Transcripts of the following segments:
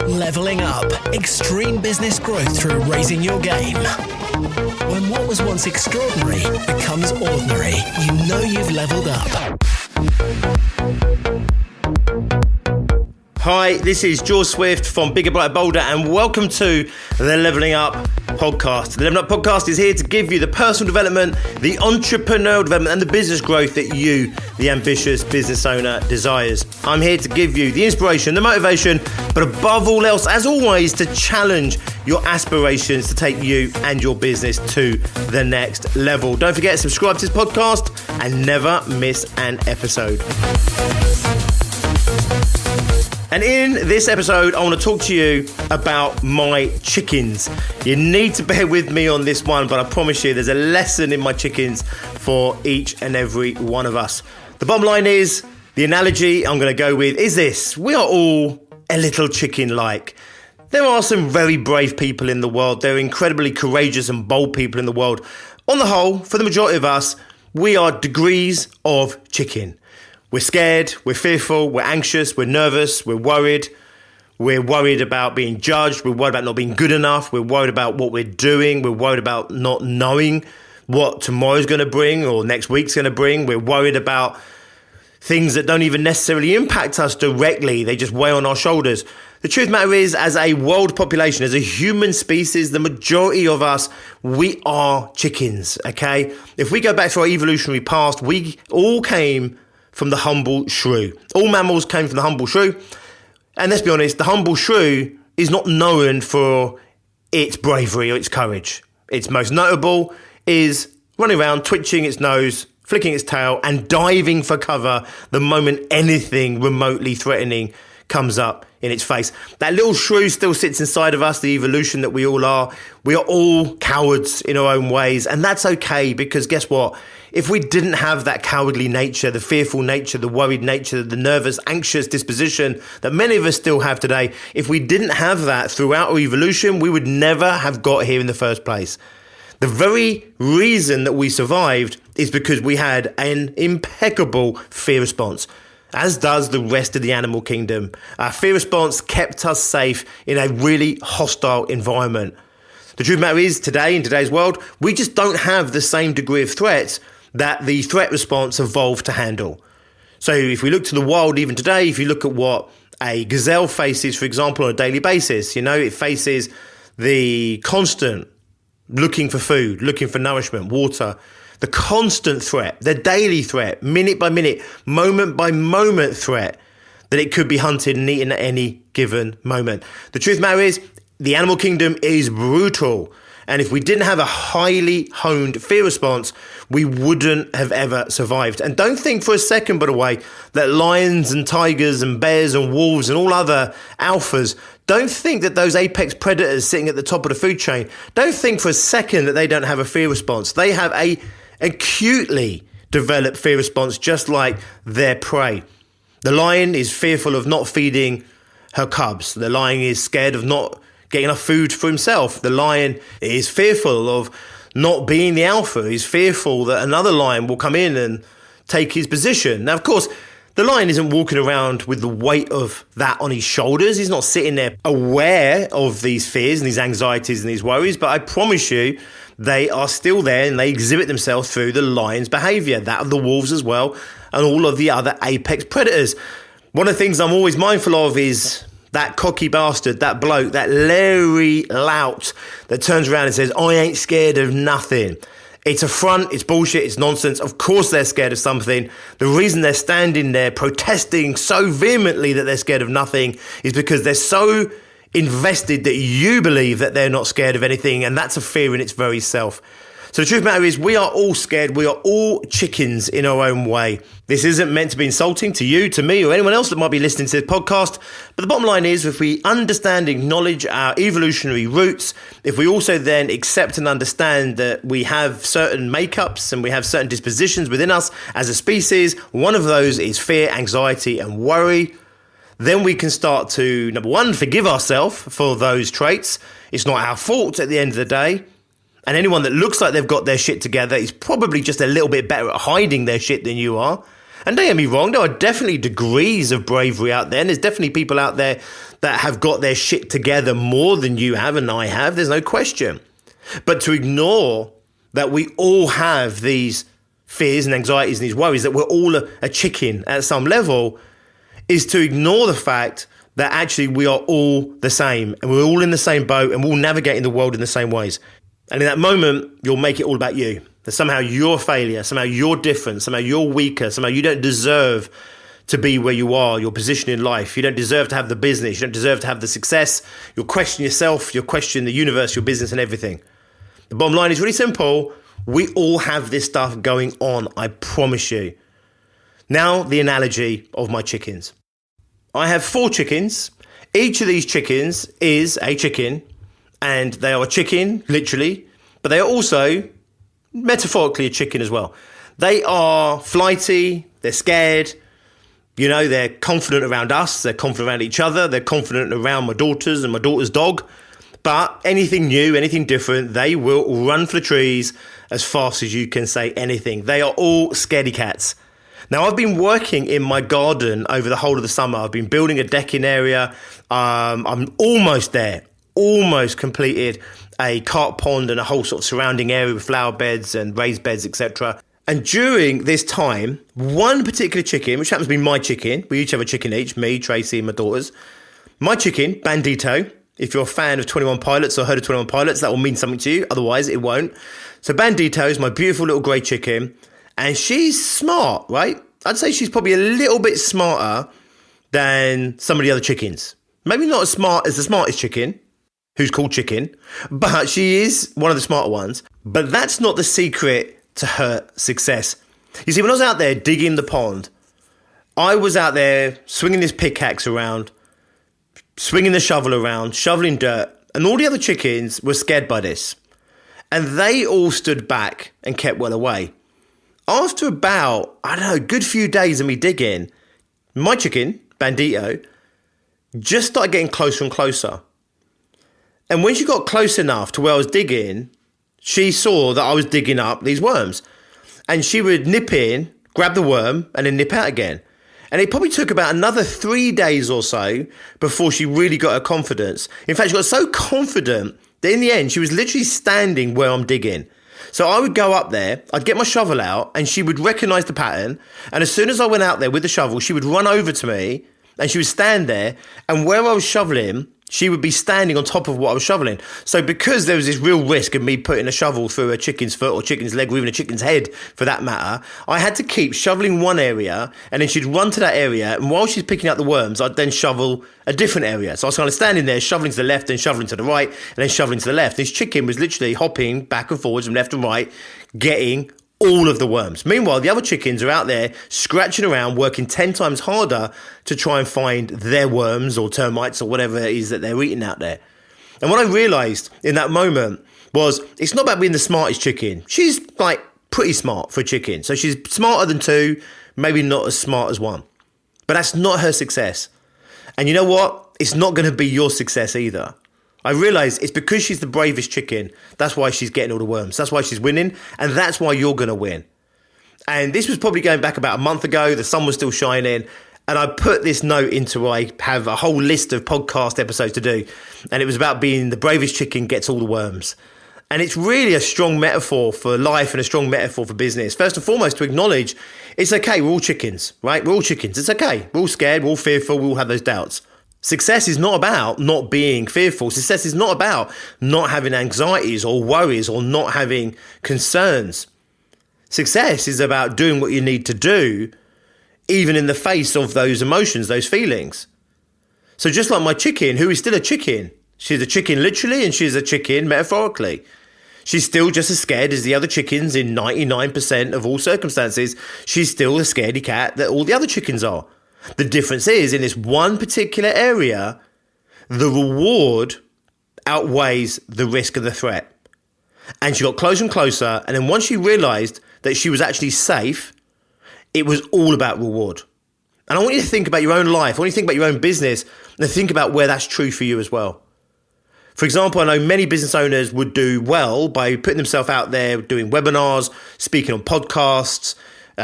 Leveling up. Extreme business growth through raising your game. When what was once extraordinary becomes ordinary, you know you've leveled up. Hi, this is George Swift from Bigger, Brighter, Bolder, and welcome to the Leveling Up podcast. The Leveling Up podcast is here to give you the personal development, the entrepreneurial development, and the business growth that you, the ambitious business owner, desires. I'm here to give you the inspiration, the motivation, but above all else, as always, to challenge your aspirations to take you and your business to the next level. Don't forget to subscribe to this podcast and never miss an episode. And in this episode, I want to talk to you about my chickens. You need to bear with me on this one, but I promise you there's a lesson in my chickens for each and every one of us. The bottom line is, the analogy I'm going to go with is this. We are all a little chicken-like. There are some very brave people in the world. There are incredibly courageous and bold people in the world. On the whole, for the majority of us, we are degrees of chicken. We're scared, we're fearful, we're anxious, we're nervous, we're worried about being judged, we're worried about not being good enough, we're worried about what we're doing, we're worried about not knowing what tomorrow's going to bring or next week's going to bring, we're worried about things that don't even necessarily impact us directly, they just weigh on our shoulders. The truth of the matter is, as a world population, as a human species, the majority of us, we are chickens, okay? If we go back to our evolutionary past, we all came from the humble shrew. All mammals came from the humble shrew. And let's be honest, the humble shrew is not known for its bravery or its courage. Its most notable is running around, twitching its nose, flicking its tail, and diving for cover the moment anything remotely threatening comes up in its face. That little shrew still sits inside of us, the evolution that we all are. We are all cowards in our own ways, and that's okay, because guess what? If we didn't have that cowardly nature, the fearful nature, the worried nature, the nervous, anxious disposition that many of us still have today, if we didn't have that throughout our evolution, we would never have got here in the first place. The very reason that we survived is because we had an impeccable fear response, as does the rest of the animal kingdom. Our fear response kept us safe in a really hostile environment. The truth of the matter is, today, in today's world, we just don't have the same degree of threats that the threat response evolved to handle. So if we look to the wild even today, if you look at what a gazelle faces, for example, on a daily basis, it faces the constant looking for food, looking for nourishment, water, the constant threat, the daily threat, minute by minute, moment by moment threat that it could be hunted and eaten at any given moment. The truth of the matter is, the animal kingdom is brutal. And if we didn't have a highly honed fear response, we wouldn't have ever survived. And don't think for a second, by the way, that lions and tigers and bears and wolves and all other alphas, don't think that those apex predators sitting at the top of the food chain, don't think for a second that they don't have a fear response. They have a acutely developed fear response, just like their prey. The lion is fearful of not feeding her cubs. The lion is scared of not getting enough food for himself. The lion is fearful of not being the alpha. He's fearful that another lion will come in and take his position. Now, of course, the lion isn't walking around with the weight of that on his shoulders. He's not sitting there aware of these fears and these anxieties and these worries. But I promise you, they are still there and they exhibit themselves through the lion's behavior, that of the wolves as well, and all of the other apex predators. One of the things I'm always mindful of is that cocky bastard, that bloke, that leery lout that turns around and says, I ain't scared of nothing. It's a front, it's bullshit, it's nonsense. Of course they're scared of something. The reason they're standing there protesting so vehemently that they're scared of nothing is because they're so invested that you believe that they're not scared of anything, and that's a fear in its very self. So the truth of the matter is, we are all scared. We are all chickens in our own way. This isn't meant to be insulting to you, to me, or anyone else that might be listening to this podcast. But the bottom line is, if we understand, acknowledge our evolutionary roots, if we also then accept and understand that we have certain makeups and we have certain dispositions within us as a species, one of those is fear, anxiety, and worry, then we can start to, number one, forgive ourselves for those traits. It's not our fault at the end of the day. And anyone that looks like they've got their shit together is probably just a little bit better at hiding their shit than you are. And don't get me wrong, there are definitely degrees of bravery out there. And there's definitely people out there that have got their shit together more than you have and I have. There's no question. But to ignore that we all have these fears and anxieties and these worries, that we're all a chicken at some level, is to ignore the fact that actually we are all the same and we're all in the same boat and we're all navigating the world in the same ways. And in that moment, you'll make it all about you. That somehow you're a failure, somehow you're different, somehow you're weaker, somehow you don't deserve to be where you are, your position in life. You don't deserve to have the business. You don't deserve to have the success. You'll question yourself. You'll question the universe, your business and everything. The bottom line is really simple. We all have this stuff going on, I promise you. Now, the analogy of my chickens. I have 4 chickens. Each of these chickens is a chicken, and they are a chicken, literally, but they are also metaphorically a chicken as well. They are flighty, they're scared, they're confident around us, they're confident around each other, they're confident around my daughters and my daughter's dog. But anything new, anything different, they will run for the trees as fast as you can say anything. They are all scaredy cats. Now, I've been working in my garden over the whole of the summer. I've been building a decking area. I'm almost there, almost completed a carp pond and a whole sort of surrounding area with flower beds and raised beds, etc. And during this time, one particular chicken, which happens to be my chicken, we each have a chicken each, me, Tracy, and my daughters. My chicken, Bandito. If you're a fan of 21 Pilots or heard of 21 Pilots, that will mean something to you. Otherwise, it won't. So Bandito is my beautiful little grey chicken. And she's smart, right? I'd say she's probably a little bit smarter than some of the other chickens. Maybe not as smart as the smartest chicken, who's called Chicken, but she is one of the smarter ones. But that's not the secret to her success. You see, when I was out there digging the pond, I was out there swinging this pickaxe around, swinging the shovel around, shoveling dirt, and all the other chickens were scared by this. And they all stood back and kept well away. After about, a good few days of me digging, my chicken, Bandito, just started getting closer and closer. And when she got close enough to where I was digging, she saw that I was digging up these worms. And she would nip in, grab the worm, and then nip out again. And it probably took about another 3 days or so before she really got her confidence. In fact, she got so confident that in the end, she was literally standing where I'm digging. So I would go up there, I'd get my shovel out, and she would recognize the pattern. And as soon as I went out there with the shovel, she would run over to me and she would stand there. And where I was shoveling, she would be standing on top of what I was shoveling. So because there was this real risk of me putting a shovel through a chicken's foot or chicken's leg or even a chicken's head for that matter, I had to keep shoveling one area and then she'd run to that area. And while she's picking out the worms, I'd then shovel a different area. So I was kind of standing there, shoveling to the left and shoveling to the right and then shoveling to the left. This chicken was literally hopping back and forwards from left and right, getting all of the worms. Meanwhile, the other chickens are out there scratching around, working 10 times harder to try and find their worms or termites or whatever it is that they're eating out there. And what I realized in that moment was it's not about being the smartest chicken. She's pretty smart for a chicken. So she's smarter than 2, maybe not as smart as 1. But that's not her success. And you know what? It's not going to be your success either. I realised it's because she's the bravest chicken. That's why she's getting all the worms. That's why she's winning. And that's why you're going to win. And this was probably going back about a month ago. The sun was still shining. And I put this note into, I have a whole list of podcast episodes to do. And it was about being the bravest chicken gets all the worms. And it's really a strong metaphor for life and a strong metaphor for business. First and foremost, to acknowledge it's okay. We're all chickens, right? We're all chickens. It's okay. We're all scared. We're all fearful. We all have those doubts. Success is not about not being fearful. Success is not about not having anxieties or worries or not having concerns. Success is about doing what you need to do, even in the face of those emotions, those feelings. So just like my chicken, who is still a chicken, she's a chicken literally and she's a chicken metaphorically. She's still just as scared as the other chickens in 99% of all circumstances. She's still a scaredy cat that all the other chickens are. The difference is, in this one particular area, the reward outweighs the risk of the threat. And she got closer and closer, and then once she realised that she was actually safe, it was all about reward. And I want you to think about your own life, I want you to think about your own business, and think about where that's true for you as well. For example, I know many business owners would do well by putting themselves out there, doing webinars, speaking on podcasts,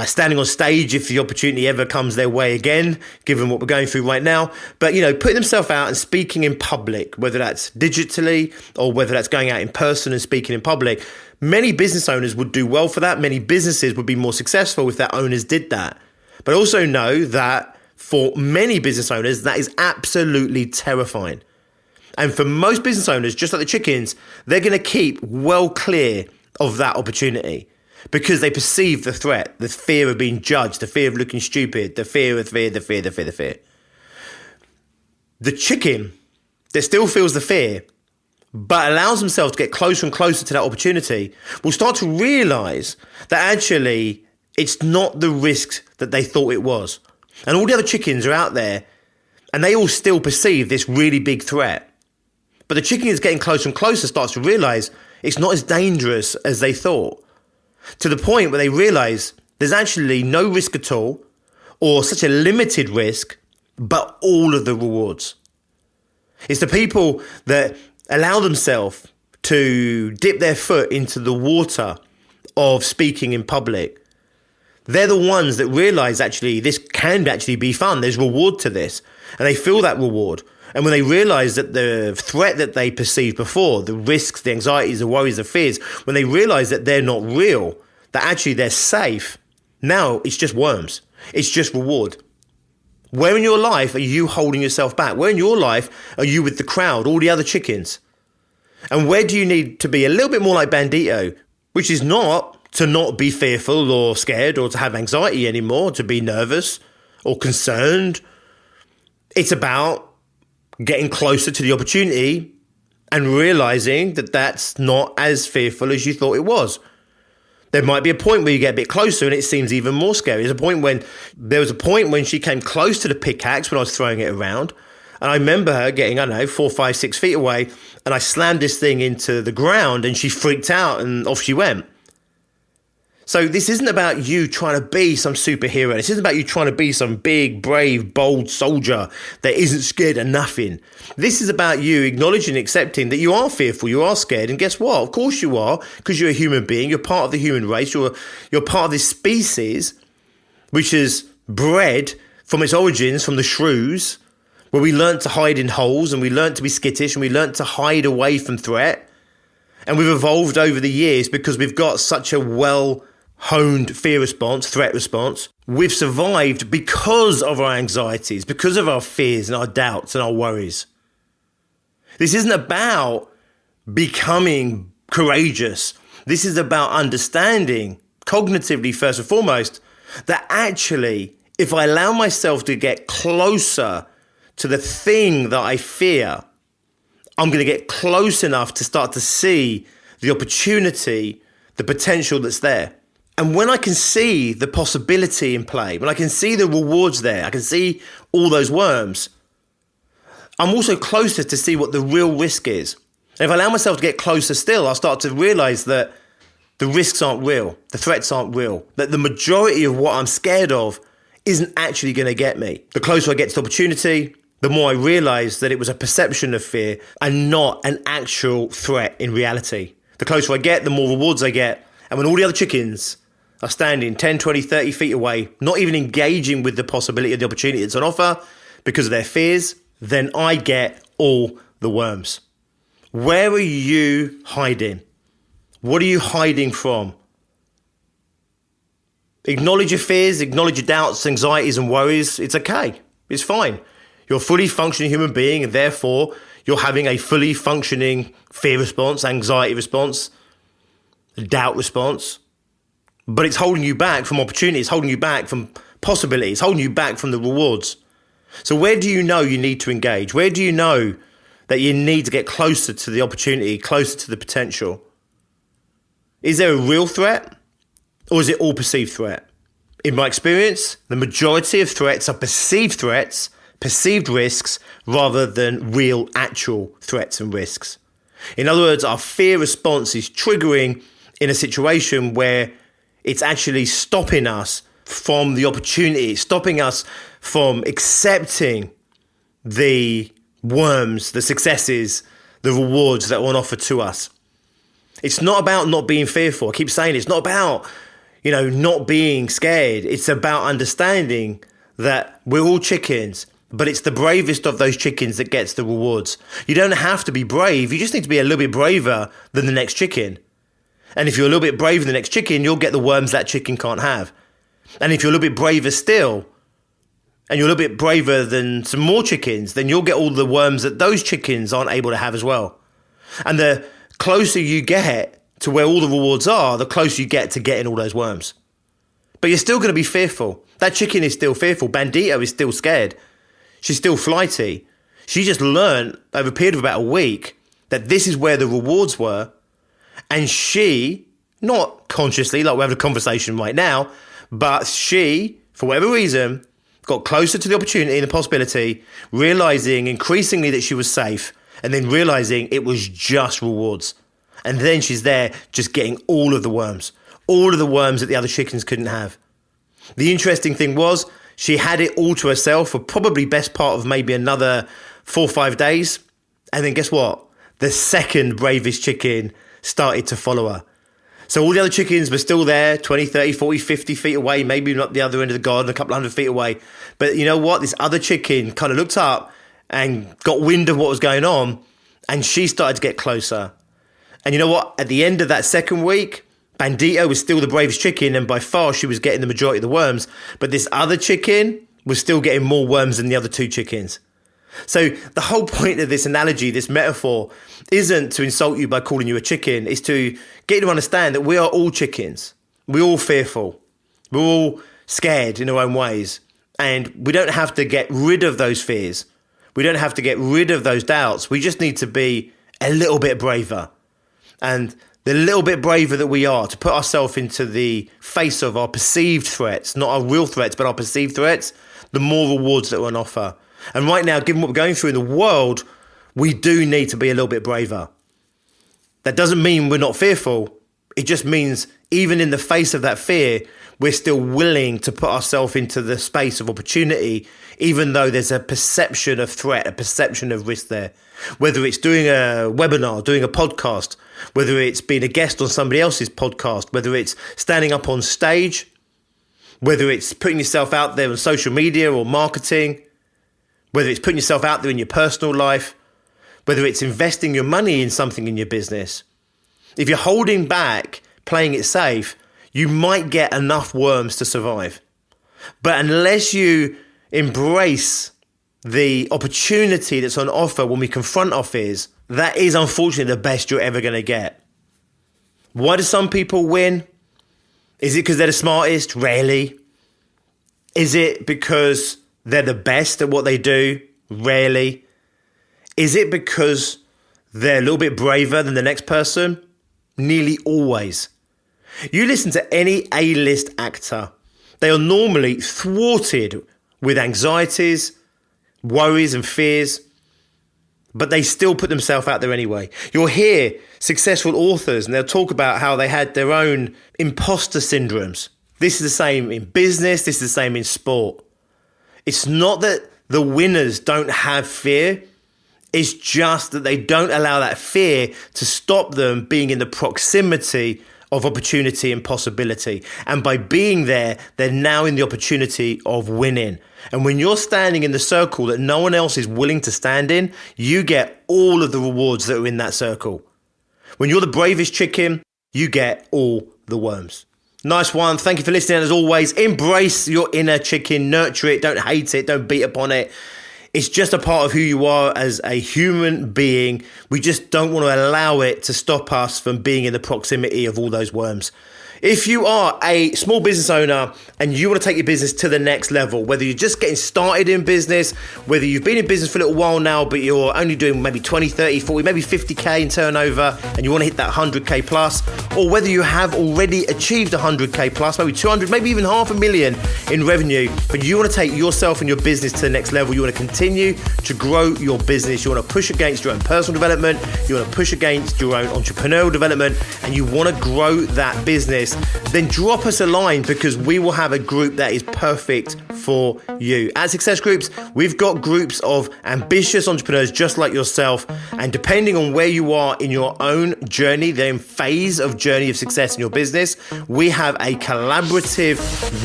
standing on stage if the opportunity ever comes their way again, given what we're going through right now. But, putting themselves out and speaking in public, whether that's digitally or whether that's going out in person and speaking in public, many business owners would do well for that. Many businesses would be more successful if their owners did that. But I also know that for many business owners, that is absolutely terrifying. And for most business owners, just like the chickens, they're going to keep well clear of that opportunity because they perceive the threat, the fear of being judged, the fear of looking stupid, the fear. The chicken that still feels the fear, but allows themselves to get closer and closer to that opportunity, will start to realize that actually it's not the risk that they thought it was. And all the other chickens are out there and they all still perceive this really big threat. But the chicken is getting closer and closer, starts to realize it's not as dangerous as they thought, to the point where they realize there's actually no risk at all, or such a limited risk, but all of the rewards. It's the people that allow themselves to dip their foot into the water of speaking in public. They're the ones that realize actually this can actually be fun. There's reward to this. And they feel that reward. And when they realize that the threat that they perceived before, the risks, the anxieties, the worries, the fears, when they realize that they're not real, that actually they're safe, now it's just worms. It's just reward. Where in your life are you holding yourself back? Where in your life are you with the crowd, all the other chickens? And where do you need to be a little bit more like Bandito, which is not to not be fearful or scared or to have anxiety anymore, to be nervous or concerned. It's about getting closer to the opportunity and realizing that that's not as fearful as you thought it was. There might be a point where you get a bit closer and it seems even more scary. There was a point when she came close to the pickaxe when I was throwing it around. And I remember her getting, 4, 5, 6 feet away, and I slammed this thing into the ground and she freaked out and off she went. So this isn't about you trying to be some superhero. This isn't about you trying to be some big, brave, bold soldier that isn't scared of nothing. This is about you acknowledging and accepting that you are fearful, you are scared, and guess what? Of course you are, because you're a human being, you're part of the human race, you're part of this species which is bred from its origins, from the shrews, where we learnt to hide in holes and we learnt to be skittish and we learnt to hide away from threat. And we've evolved over the years because we've got such a well-honed fear response, threat response. We've survived because of our anxieties, because of our fears and our doubts and our worries. This isn't about becoming courageous. This is about understanding, cognitively first and foremost, that actually, if I allow myself to get closer to the thing that I fear, I'm going to get close enough to start to see the opportunity, the potential that's there. And when I can see the possibility in play, when I can see the rewards there, I can see all those worms, I'm also closer to see what the real risk is. And if I allow myself to get closer still, I'll start to realize that the risks aren't real, the threats aren't real, that the majority of what I'm scared of isn't actually going to get me. The closer I get to the opportunity, the more I realize that it was a perception of fear and not an actual threat in reality. The closer I get, the more rewards I get. And when all the other chickens are standing 10, 20, 30 feet away, not even engaging with the possibility of the opportunity that's on offer because of their fears, then I get all the worms. Where are you hiding? What are you hiding from? Acknowledge your fears, acknowledge your doubts, anxieties and worries. It's okay. It's fine. You're a fully functioning human being, and therefore you're having a fully functioning fear response, anxiety response, doubt response. But it's holding you back from opportunity. It's holding you back from possibility. It's holding you back from the rewards. So where do you know you need to engage? Where do you know that you need to get closer to the opportunity, closer to the potential? Is there a real threat, or is it all perceived threat? In my experience, the majority of threats are perceived threats, perceived risks, rather than real, actual threats and risks. In other words, our fear response is triggering in a situation where it's actually stopping us from the opportunity, stopping us from accepting the worms, the successes, the rewards that are on offer to us. It's not about not being fearful. I keep saying it's not about, not being scared. It's about understanding that we're all chickens, but it's the bravest of those chickens that gets the rewards. You don't have to be brave. You just need to be a little bit braver than the next chicken. And if you're a little bit braver than the next chicken, you'll get the worms that chicken can't have. And if you're a little bit braver still, and you're a little bit braver than some more chickens, then you'll get all the worms that those chickens aren't able to have as well. And the closer you get to where all the rewards are, the closer you get to getting all those worms. But you're still going to be fearful. That chicken is still fearful. Bandito is still scared. She's still flighty. She just learned over a period of about a week that this is where the rewards were. And she, not consciously, like we're having a conversation right now, but she, for whatever reason, got closer to the opportunity and the possibility, realizing increasingly that she was safe, and then realizing it was just rewards. And then she's there just getting all of the worms that the other chickens couldn't have. The interesting thing was she had it all to herself for probably best part of maybe another 4 or 5 days. And then guess what? The second bravest chicken started to follow her. So all the other chickens were still there, 20, 30, 40, 50 feet away, maybe not the other end of the garden, a couple of 100 feet away. But you know what? This other chicken kind of looked up and got wind of what was going on, and she started to get closer. And you know what? At the end of that second week, Bandito was still the bravest chicken, and by far she was getting the majority of the worms. But this other chicken was still getting more worms than the other 2 chickens. So the whole point of this analogy, this metaphor, isn't to insult you by calling you a chicken. It's to get you to understand that we are all chickens. We're all fearful. We're all scared in our own ways. And we don't have to get rid of those fears. We don't have to get rid of those doubts. We just need to be a little bit braver. And the little bit braver that we are to put ourselves into the face of our perceived threats, not our real threats, but our perceived threats, the more rewards that are on offer. And right now, given what we're going through in the world, we do need to be a little bit braver. That doesn't mean we're not fearful. It just means even in the face of that fear, we're still willing to put ourselves into the space of opportunity, even though there's a perception of threat, a perception of risk there. Whether it's doing a webinar, doing a podcast, whether it's being a guest on somebody else's podcast, whether it's standing up on stage, whether it's putting yourself out there on social media or marketing, whether it's putting yourself out there in your personal life, whether it's investing your money in something in your business. If you're holding back, playing it safe, you might get enough worms to survive. But unless you embrace the opportunity that's on offer when we confront our fears, that is unfortunately the best you're ever going to get. Why do some people win? Is it because they're the smartest? Rarely. Is it because they're the best at what they do? Rarely. Is it because they're a little bit braver than the next person? Nearly always. You listen to any A-list actor, they are normally thwarted with anxieties, worries and fears, but they still put themselves out there anyway. You'll hear successful authors and they'll talk about how they had their own imposter syndromes. This is the same in business, this is the same in sport. It's not that the winners don't have fear. It's just that they don't allow that fear to stop them being in the proximity of opportunity and possibility. And by being there, they're now in the opportunity of winning. And when you're standing in the circle that no one else is willing to stand in, you get all of the rewards that are in that circle. When you're the bravest chicken, you get all the worms. Nice one. Thank you for listening. As always, embrace your inner chicken, nurture it, don't hate it, don't beat upon it. It's just a part of who you are as a human being. We just don't want to allow it to stop us from being in the proximity of all those worms. If you are a small business owner and you want to take your business to the next level, whether you're just getting started in business, whether you've been in business for a little while now, but you're only doing maybe 20, 30, 40, maybe 50K in turnover and you want to hit that 100K plus, or whether you have already achieved 100K plus, maybe 200, maybe even $500,000 in revenue, but you want to take yourself and your business to the next level, you want to continue to grow your business, you want to push against your own personal development, you want to push against your own entrepreneurial development, and you want to grow that business business, then drop us a line because we will have a group that is perfect for you. At Success Groups, we've got groups of ambitious entrepreneurs just like yourself, and depending on where you are in your own journey, the phase of journey of success in your business, we have a collaborative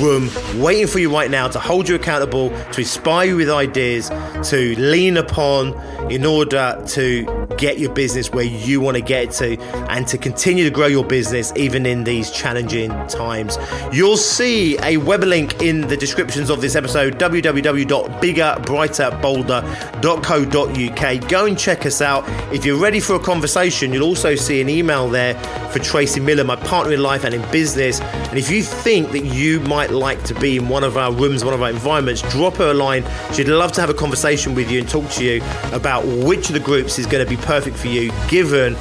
room waiting for you right now to hold you accountable, to inspire you with ideas, to lean upon in order to get your business where you want to get it to, and to continue to grow your business even in these challenging times. You'll see a web link in the descriptions of this episode, www.biggerbrighterbolder.co.uk. Go and check us out. If you're ready for a conversation, you'll also see an email there for Tracy Miller, my partner in life and in business. And if you think that you might like to be in one of our rooms, one of our environments, drop her a line. She'd love to have a conversation with you and talk to you about which of the groups is going to be perfect for you, given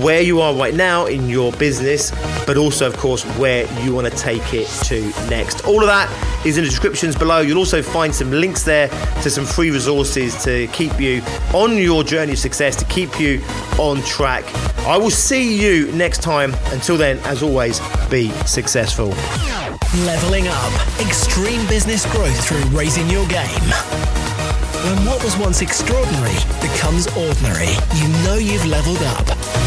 where you are right now in your business, but also, of course, where you want to take it to next. All of that is in the descriptions below. You'll also find some links there to some free resources to keep you on your journey of success, to keep you on track. I will see you next time. Until then, as always, be successful. Leveling up. Extreme business growth through raising your game. When what was once extraordinary becomes ordinary, you know you've leveled up.